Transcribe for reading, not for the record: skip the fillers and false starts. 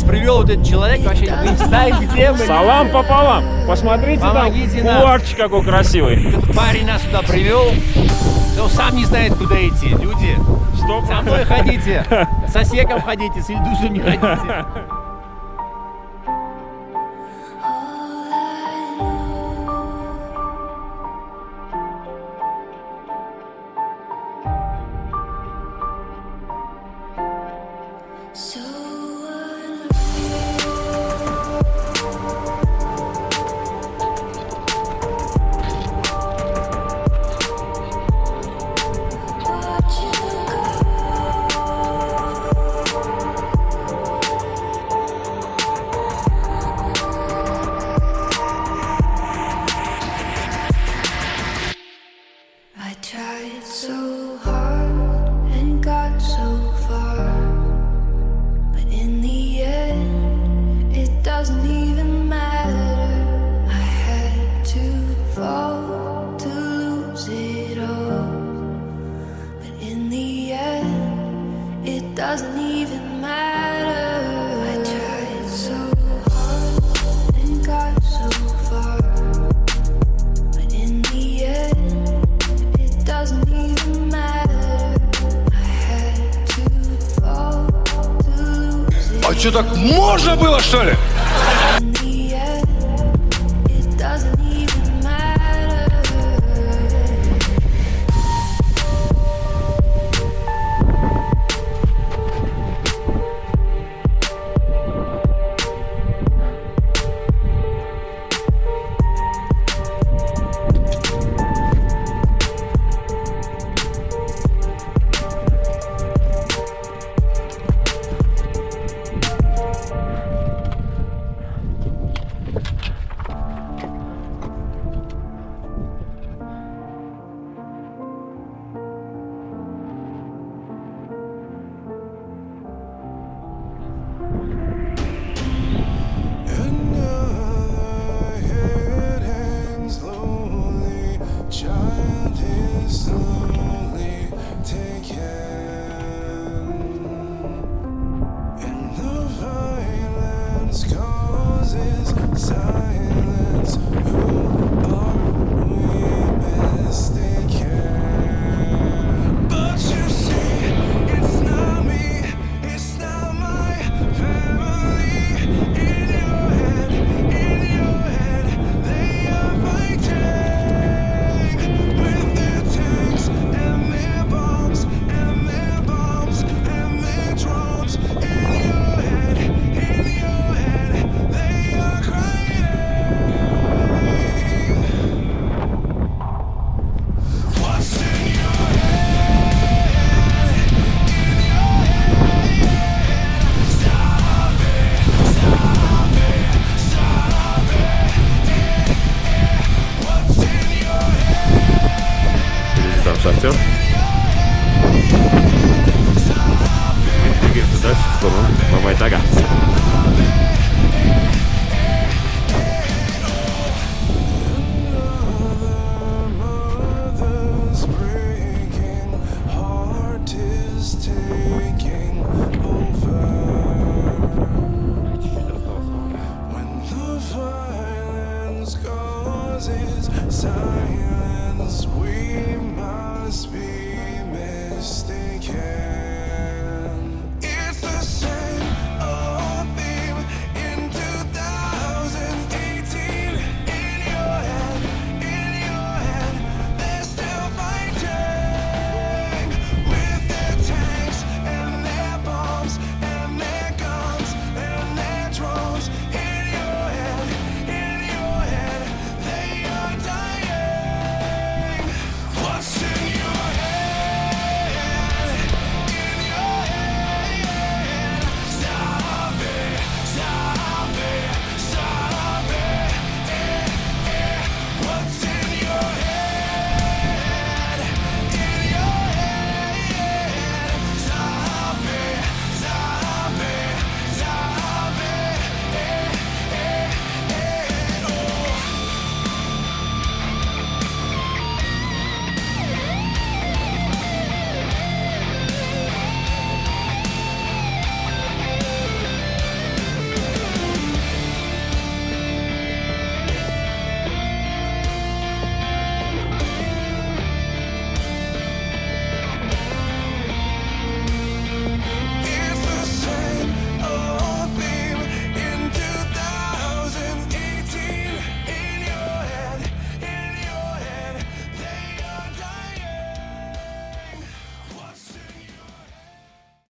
Привел вот этот человек, вообще вы не знаете, где мы. Салам пополам. Посмотрите, помогите там курорчик какой красивый. Этот парень нас сюда привел. Он сам не знает, куда идти. Люди, Стоп. со мной ходите, с Осеком ходите, с Ильдусом не ходите. Doesn't even matter. I tried so hard and got so far, but in the end, it doesn't even matter. I had to fall to lose it. А что, так можно было, что ли? In the